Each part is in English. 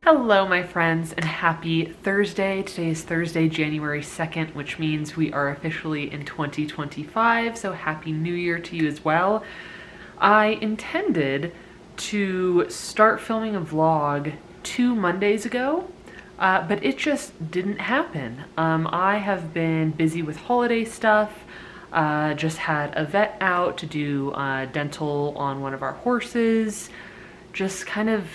Hello my friends and happy Thursday. Today is Thursday, January 2nd, which means we are officially in 2025, so happy new year to you as well. I intended to start filming a vlog 2 Mondays ago, but it just didn't happen. I have been busy with holiday stuff, just had a vet out to do dental on one of our horses, just kind of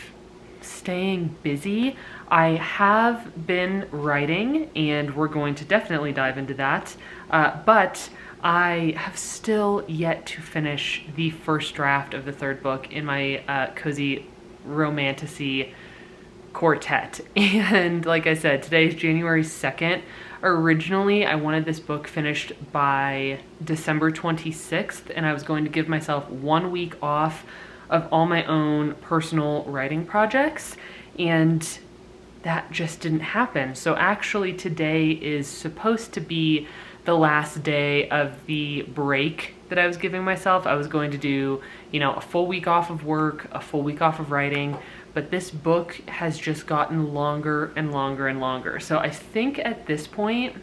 staying busy. I have been writing and we're going to definitely dive into that, but I have still yet to finish the first draft of the third book in my cozy romantasy quartet. And like I said, today is January 2nd. Originally, I wanted this book finished by December 26th, and I was going to give myself 1 week off of all my own personal writing projects, and that just didn't happen. So actually today is supposed to be the last day of the break that I was giving myself. I was going to do, you know, a full week off of work, a full week off of writing, but this book has just gotten longer and longer and longer. So I think at this point,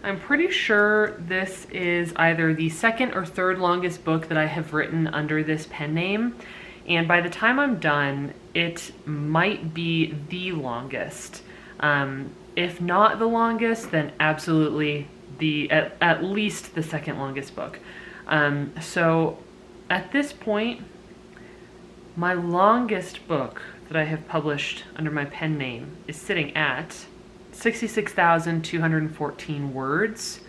I'm pretty sure this is either the second or third longest book that I have written under this pen name. And by the time I'm done, it might be the longest. If not the longest, then absolutely at least the second longest book. So at this point, my longest book that I have published under my pen name is sitting at 66,214 words.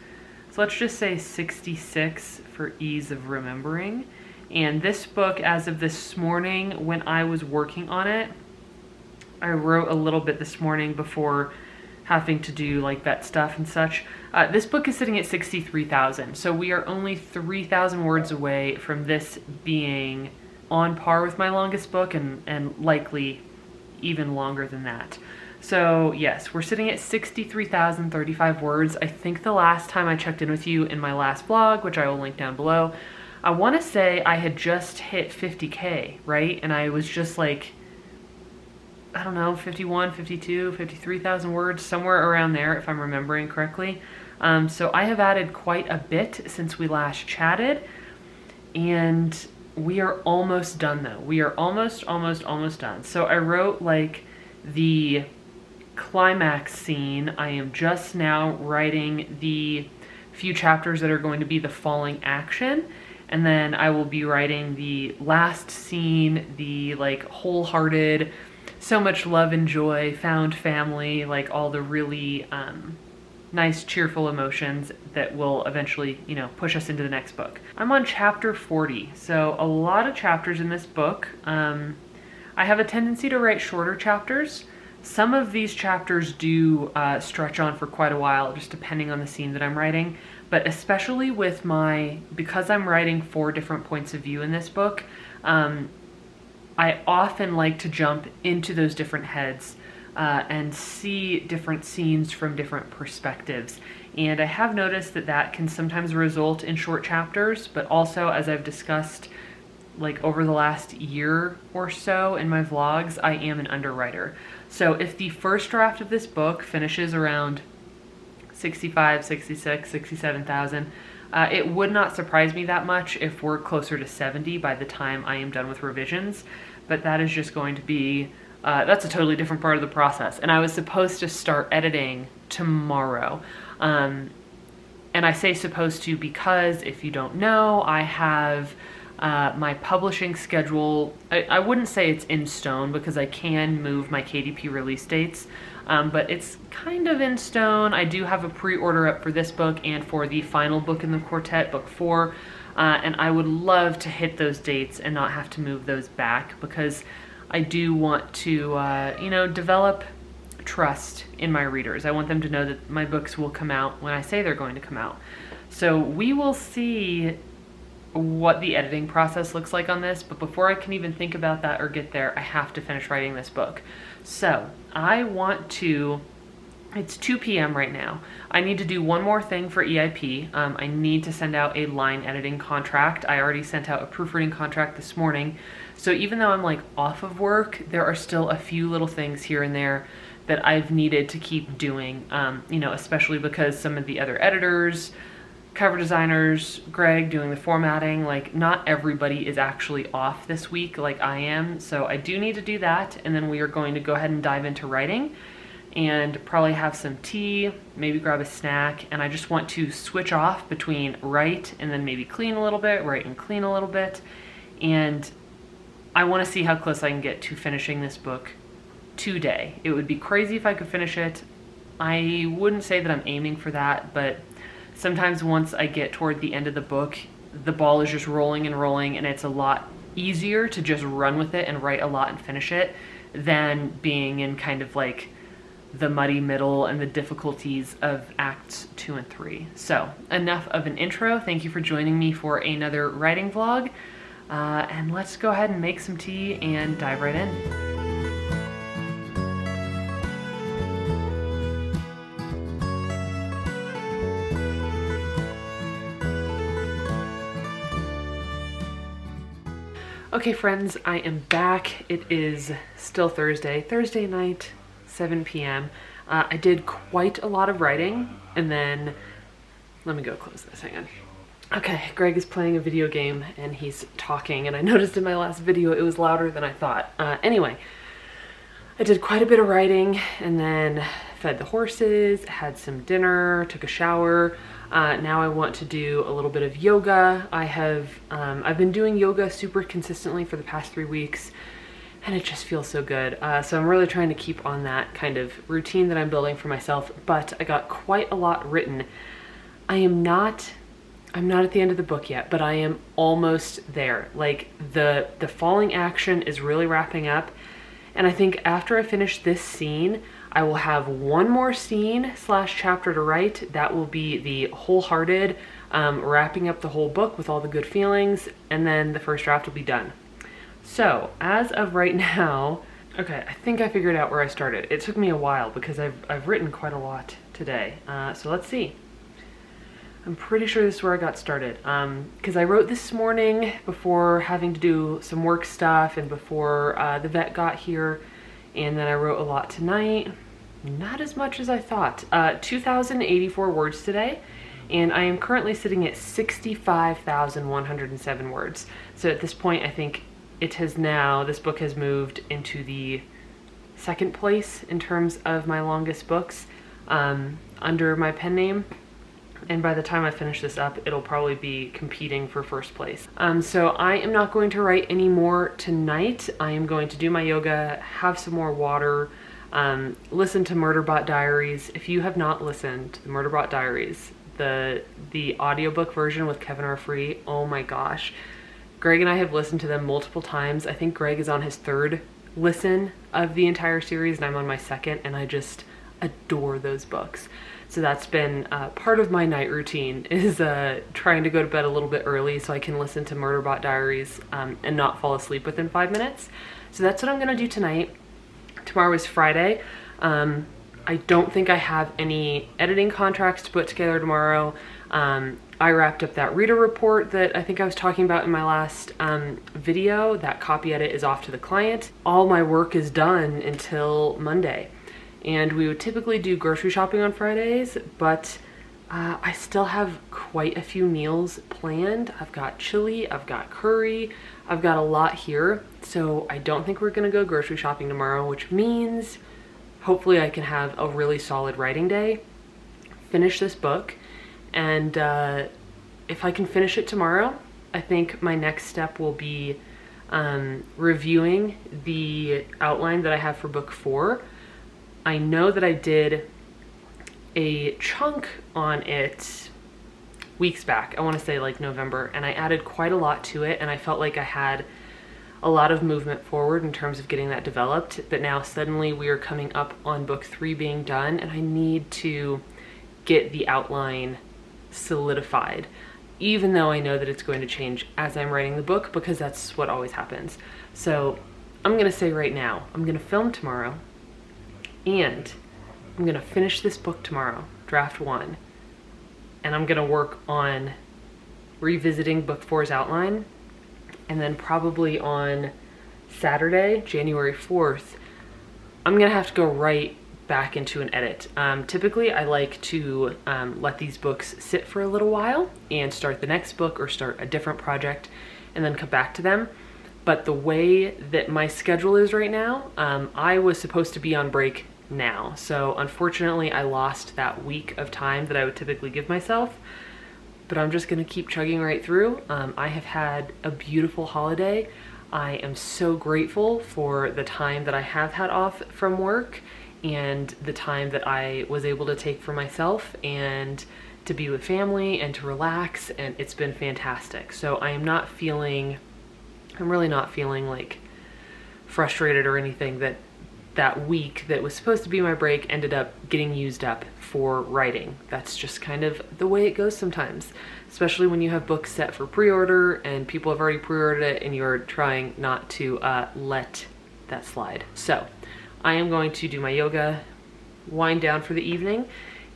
So let's just say 66 for ease of remembering. And this book, as of this morning, when I was working on it, I wrote a little bit this morning before having to do like vet stuff and such. This book is sitting at 63,000. So we are only 3,000 words away from this being on par with my longest book, and likely even longer than that. So yes, we're sitting at 63,035 words. I think the last time I checked in with you in my last vlog, which I will link down below, I want to say I had just hit 50K, right? And I was just like, I don't know, 51, 52, 53,000 words, somewhere around there if I'm remembering correctly. So I have added quite a bit since we last chatted, and we are almost done though. We are almost done. So I wrote like the climax scene. I am just now writing the few chapters that are going to be the falling action, and then I will be writing the last scene, the like wholehearted, so much love and joy, found family, like all the really nice cheerful emotions that will eventually, you know, push us into the next book. I'm on chapter 40, so a lot of chapters in this book. I have a tendency to write shorter chapters. Some of these chapters do stretch on for quite a while, just depending on the scene that I'm writing. But especially with because I'm writing 4 different points of view in this book, I often like to jump into those different heads and see different scenes from different perspectives. And I have noticed that that can sometimes result in short chapters, but also, as I've discussed like over the last year or so in my vlogs, I am an underwriter. So if the first draft of this book finishes around 65, 66, 67,000, it would not surprise me that much if we're closer to 70 by the time I am done with revisions, but that is just going to be, that's a totally different part of the process. And I was supposed to start editing tomorrow. And I say supposed to because, if you don't know, I have my publishing schedule. I wouldn't say it's in stone because I can move my KDP release dates, but it's kind of in stone. I do have a pre-order up for this book and for the final book in the quartet, book 4, and I would love to hit those dates and not have to move those back, because I do want to, you know, develop trust in my readers. I want them to know that my books will come out when I say they're going to come out. So we will see what the editing process looks like on this, but before I can even think about that or get there, I have to finish writing this book. So I want to, it's 2 p.m. right now. I need to do one more thing for EIP. I need to send out a line editing contract. I already sent out a proofreading contract this morning. So even though I'm like off of work, there are still a few little things here and there that I've needed to keep doing, you know, especially because some of the other editors, cover designers, Greg doing the formatting, like not everybody is actually off this week like I am. So I do need to do that. And then we are going to go ahead and dive into writing and probably have some tea, maybe grab a snack. And I just want to switch off between write and then maybe clean a little bit, write and clean a little bit. And I want to see how close I can get to finishing this book today. It would be crazy if I could finish it. I wouldn't say that I'm aiming for that, but sometimes once I get toward the end of the book, the ball is just rolling and rolling, and it's a lot easier to just run with it and write a lot and finish it than being in kind of like the muddy middle and the difficulties of acts 2 and 3. So enough of an intro. Thank you for joining me for another writing vlog. And let's go ahead and make some tea and dive right in. Okay friends, I am back. It is still Thursday night, 7 p.m. I did quite a lot of writing, and then, let me go close this, hang on. Okay, Greg is playing a video game and he's talking, and I noticed in my last video it was louder than I thought. Anyway, I did quite a bit of writing and then fed the horses, had some dinner, took a shower. Now I want to do a little bit of yoga. I've been doing yoga super consistently for the past 3 weeks, and it just feels so good. So I'm really trying to keep on that kind of routine that I'm building for myself, but I got quite a lot written. I'm not at the end of the book yet, but I am almost there. Like the falling action is really wrapping up. And I think after I finish this scene, I will have one more scene / chapter to write. That will be the wholehearted, wrapping up the whole book with all the good feelings, and then the first draft will be done. So as of right now, okay, I think I figured out where I started. It took me a while because I've written quite a lot today. So let's see. I'm pretty sure this is where I got started, because I wrote this morning before having to do some work stuff and before the vet got here, and then I wrote a lot tonight. Not as much as I thought. 2,084 words today, and I am currently sitting at 65,107 words. So at this point, I think this book has moved into the second place in terms of my longest books under my pen name. And by the time I finish this up, it'll probably be competing for first place. So I am not going to write any more tonight. I am going to do my yoga, have some more water, listen to Murderbot Diaries. If you have not listened to the Murderbot Diaries, the audiobook version with Kevin R. Free, oh my gosh. Greg and I have listened to them multiple times. I think Greg is on his 3rd listen of the entire series, and I'm on my 2nd, and I just adore those books. So that's been part of my night routine, is trying to go to bed a little bit early so I can listen to Murderbot Diaries and not fall asleep within 5 minutes. So that's what I'm gonna do tonight. Tomorrow is Friday. I don't think I have any editing contracts to put together tomorrow. I wrapped up that reader report that I think I was talking about in my last video. That copy edit is off to the client. All my work is done until Monday. And we would typically do grocery shopping on Fridays, but I still have quite a few meals planned. I've got chili, I've got curry, I've got a lot here. So I don't think we're gonna go grocery shopping tomorrow, which means hopefully I can have a really solid writing day, finish this book, and if I can finish it tomorrow, I think my next step will be reviewing the outline that I have for book 4. I know that I did a chunk on it weeks back. I want to say like November, and I added quite a lot to it, and I felt like I had a lot of movement forward in terms of getting that developed, but now suddenly we are coming up on book 3 being done, and I need to get the outline solidified, even though I know that it's going to change as I'm writing the book, because that's what always happens. So I'm gonna say right now, I'm gonna film tomorrow, and I'm gonna finish this book tomorrow, draft 1, and I'm gonna work on revisiting book 4's outline, and then probably on Saturday, January 4th, I'm gonna have to go right back into an edit. Typically I like to let these books sit for a little while and start the next book or start a different project and then come back to them. But the way that my schedule is right now, I was supposed to be on break now. So unfortunately I lost that week of time that I would typically give myself, but I'm just gonna keep chugging right through. I have had a beautiful holiday. I am so grateful for the time that I have had off from work and the time that I was able to take for myself and to be with family and to relax, and it's been fantastic. So I'm really not feeling like frustrated or anything that that week that was supposed to be my break ended up getting used up for writing. That's just kind of the way it goes sometimes, especially when you have books set for pre-order and people have already pre-ordered it and you're trying not to let that slide. So I am going to do my yoga, wind down for the evening,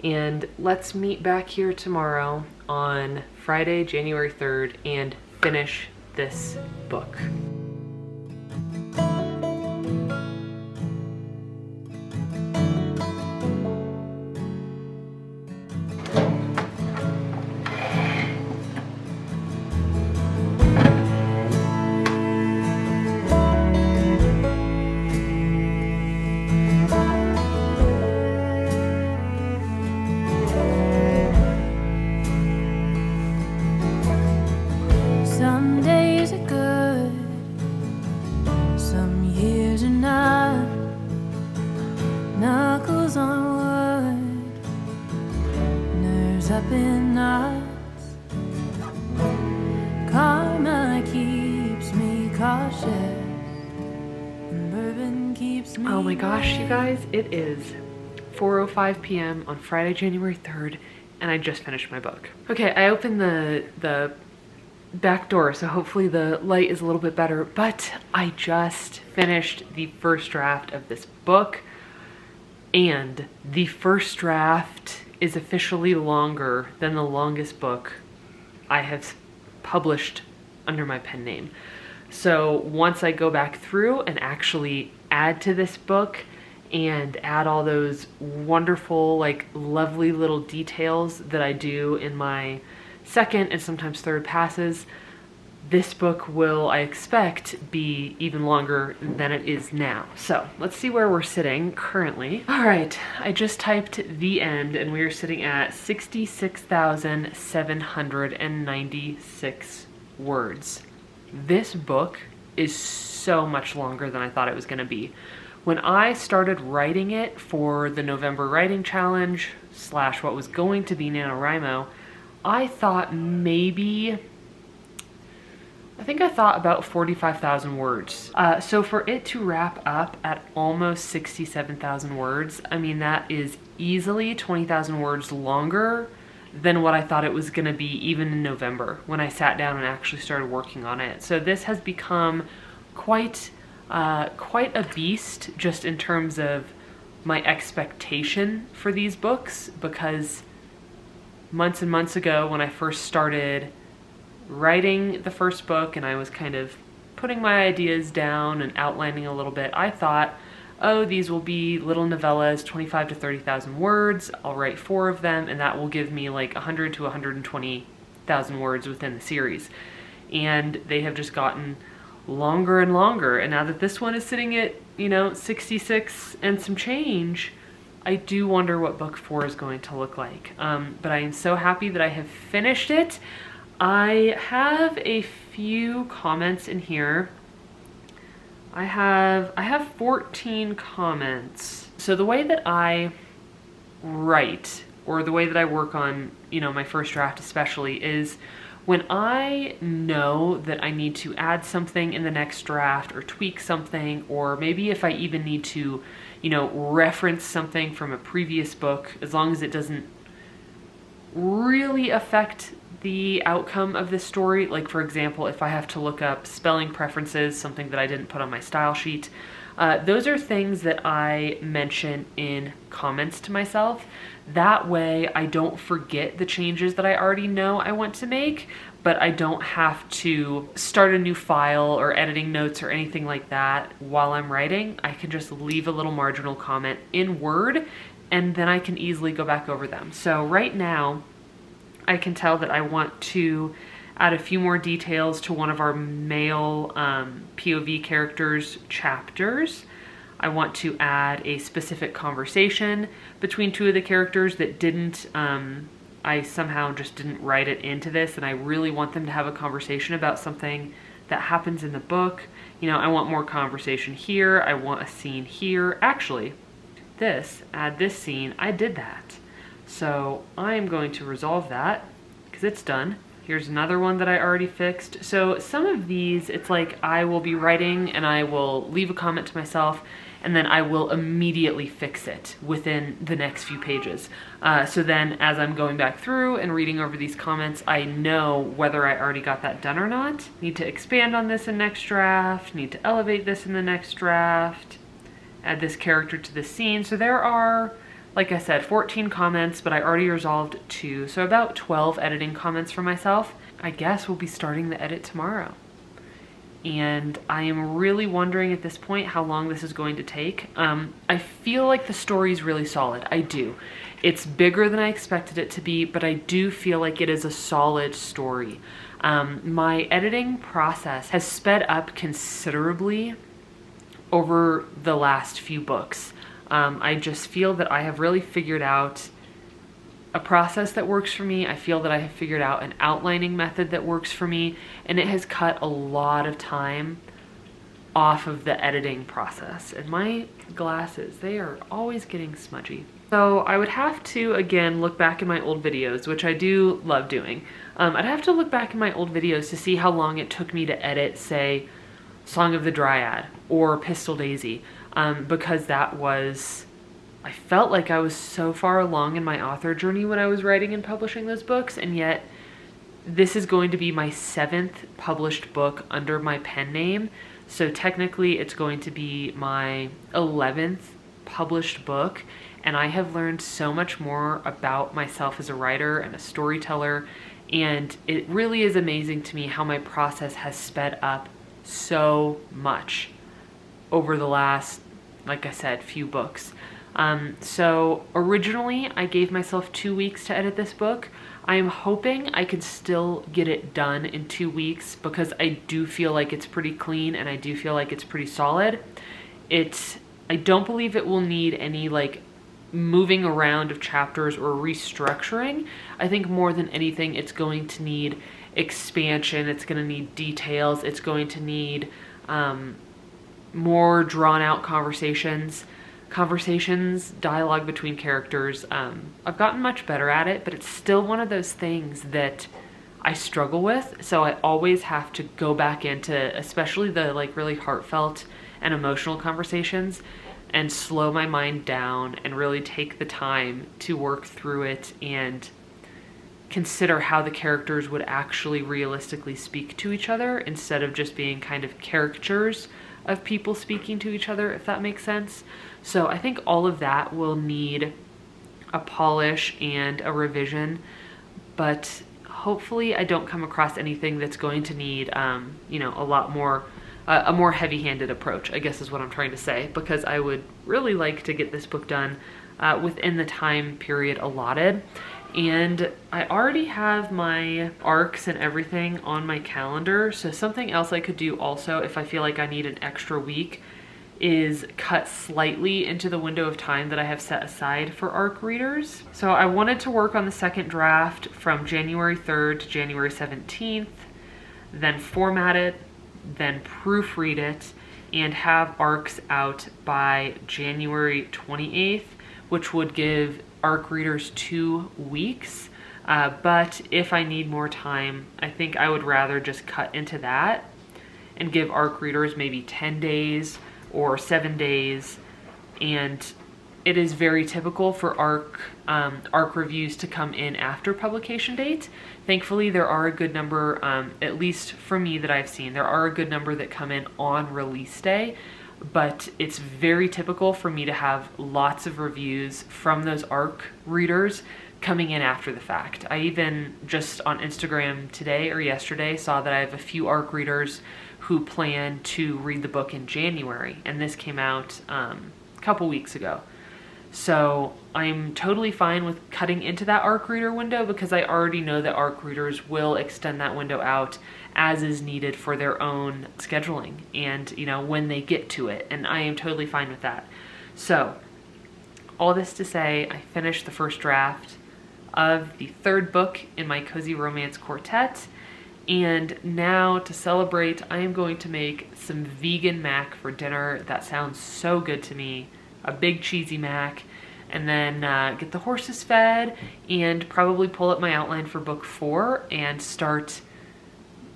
and let's meet back here tomorrow on Friday, January 3rd, and finish this book. Some days are good, some years are not. Knuckles on wood, nerves up in knots. Karma keeps me cautious, and bourbon keeps me. Oh my gosh, you guys, it is 4:05 p.m. on Friday, January 3rd, and I just finished my book. Okay, I opened the back door, so hopefully the light is a little bit better, but I just finished the first draft of this book, and the first draft is officially longer than the longest book I have published under my pen name. So once I go back through and actually add to this book and add all those wonderful, like, lovely little details that I do in my second and sometimes third passes, this book will, I expect, be even longer than it is now. So let's see where we're sitting currently. All right, I just typed the end and we are sitting at 66,796 words. This book is so much longer than I thought it was gonna be. When I started writing it for the November writing challenge / what was going to be NaNoWriMo, I thought maybe, I think I thought about 45,000 words. So for it to wrap up at almost 67,000 words, I mean, that is easily 20,000 words longer than what I thought it was gonna be even in November when I sat down and actually started working on it. So this has become quite a beast just in terms of my expectation for these books, because months and months ago when I first started writing the first book and I was kind of putting my ideas down and outlining a little bit, I thought, oh, these will be little novellas, 25 to 30,000 words. I'll write 4 of them and that will give me like 100 to 120,000 words within the series. And they have just gotten longer and longer. And now that this one is sitting at, 66 and some change, I do wonder what book 4 is going to look like. But I am so happy that I have finished it. I have a few comments in here. I have 14 comments. So the way that I write, or the way that I work on, my first draft especially, is When I know that I need to add something in the next draft or tweak something, or maybe if I even need to, reference something from a previous book, as long as it doesn't really affect the outcome of this story, like for example, if I have to look up spelling preferences, something that I didn't put on my style sheet, those are things that I mention in comments to myself. That way I don't forget the changes that I already know I want to make, but I don't have to start a new file or editing notes or anything like that while I'm writing. I can just leave a little marginal comment in Word, and then I can easily go back over them. So right now, I can tell that I want to add a few more details to one of our male POV characters' chapters. I want to add a specific conversation between two of the characters that didn't, I somehow just didn't write it into this, and I really want them to have a conversation about something that happens in the book. I want more conversation here, I want a scene here. Actually, add this scene, I did that. So I am going to resolve that because it's done. Here's another one that I already fixed. So some of these, it's like I will be writing and I will leave a comment to myself, and then I will immediately fix it within the next few pages. So then as I'm going back through and reading over these comments, I know whether I already got that done or not. Need to expand on this in next draft, need to elevate this in the next draft, add this character to the scene. So there are, like I said, 14 comments, but I already resolved 2, so about 12 editing comments for myself. I guess we'll be starting the edit tomorrow. And I am really wondering at this point how long this is going to take. I feel like the story is really solid. I do. It's bigger than I expected it to be, but I do feel like it is a solid story. My editing process has sped up considerably over the last few books. I just feel that I have really figured out a process that works for me. I feel that I have figured out an outlining method that works for me, and it has cut a lot of time off of the editing process. And my glasses, they are always getting smudgy. So I would have to, again, look back in my old videos, which I do love doing. I'd have to look back in my old videos to see how long it took me to edit, say, Song of the Dryad or Pistol Daisy. Because that was, I felt like I was so far along in my author journey when I was writing and publishing those books, and yet this is going to be my 7th published book under my pen name, so technically it's going to be my 11th published book, and I have learned so much more about myself as a writer and a storyteller, and it really is amazing to me how my process has sped up so much over the last, like I said, few books. So originally I gave myself 2 weeks to edit this book. I am hoping I can still get it done in 2 weeks because I do feel like it's pretty clean and I do feel like it's pretty solid. I don't believe it will need any like moving around of chapters or restructuring. I think more than anything it's going to need expansion, it's going to need details, it's going to need more drawn out conversations, dialogue between characters. I've gotten much better at it, but it's still one of those things that I struggle with. So I always have to go back into, especially the like really heartfelt and emotional conversations, and slow my mind down and really take the time to work through it and consider how the characters would actually realistically speak to each other instead of just being kind of caricatures of people speaking to each other, if that makes sense. So I think all of that will need a polish and a revision, but hopefully I don't come across anything that's going to need, a lot more, a more heavy-handed approach, I guess is what I'm trying to say, because I would really like to get this book done within the time period allotted. And I already have my arcs and everything on my calendar, so something else I could do also if I feel like I need an extra week is cut slightly into the window of time that I have set aside for arc readers. So I wanted to work on the second draft from January 3rd to January 17th, then format it, then proofread it, and have arcs out by January 28th, which would give arc readers 2 weeks. But if I need more time, I think I would rather just cut into that and give ARC readers maybe 10 days or 7 days. And it is very typical for ARC reviews to come in after publication date. Thankfully, there are a good number, at least for me that I've seen, there are a good number that come in on release day, but it's very typical for me to have lots of reviews from those ARC readers coming in after the fact. I even just on Instagram today or yesterday saw that I have a few ARC readers who plan to read the book in January, and this came out a couple weeks ago. So I'm totally fine with cutting into that ARC reader window because I already know that ARC readers will extend that window out as is needed for their own scheduling and, you know, when they get to it. And I am totally fine with that. So all this to say, I finished the first draft of the third book in my Cozy Romance Quartet. And now to celebrate, I am going to make some vegan mac for dinner. That sounds so good to me. A big cheesy mac, and then get the horses fed and probably pull up my outline for book 4 and start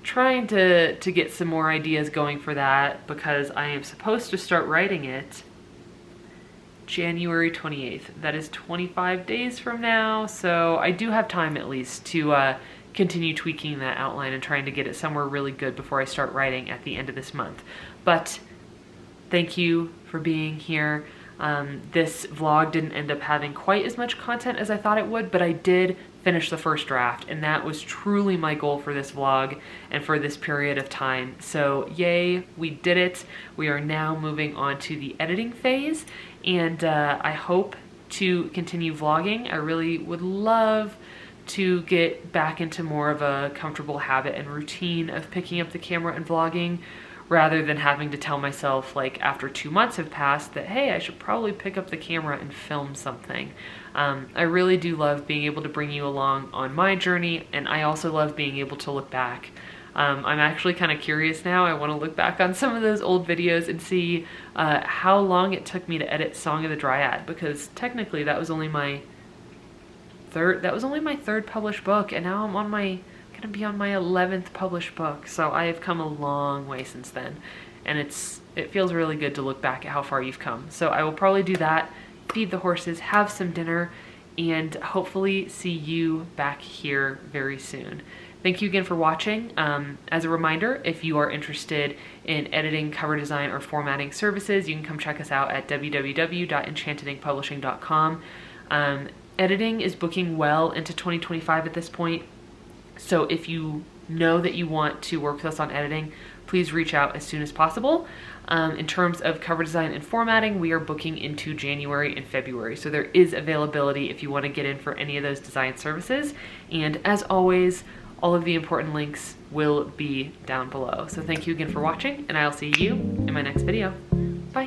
trying to get some more ideas going for that, because I am supposed to start writing it January 28th. That is 25 days from now, so I do have time at least to continue tweaking that outline and trying to get it somewhere really good before I start writing at the end of this month. But thank you for being here. This vlog didn't end up having quite as much content as I thought it would, but I did finish the first draft, and that was truly my goal for this vlog and for this period of time. So yay, we did it. We are now moving on to the editing phase, and I hope to continue vlogging. I really would love to get back into more of a comfortable habit and routine of picking up the camera and vlogging, rather than having to tell myself, like, after 2 months have passed that, hey, I should probably pick up the camera and film something. I really do love being able to bring you along on my journey, and I also love being able to look back. I'm actually kind of curious now. I want to look back on some of those old videos and see how long it took me to edit Song of the Dryad, because technically that was only my third published book, and now I'm gonna be on my 11th published book. So I have come a long way since then, and it feels really good to look back at how far you've come. So I will probably do that, feed the horses, have some dinner, and hopefully see you back here very soon. Thank you again for watching. As a reminder, if you are interested in editing, cover design, or formatting services, you can come check us out at www.enchantedinkpublishing.com. Editing is booking well into 2025 at this point. So if you know that you want to work with us on editing, please reach out as soon as possible. In terms of cover design and formatting, we are booking into January and February. So there is availability if you want to get in for any of those design services. And as always, all of the important links will be down below. So thank you again for watching, and I'll see you in my next video. Bye.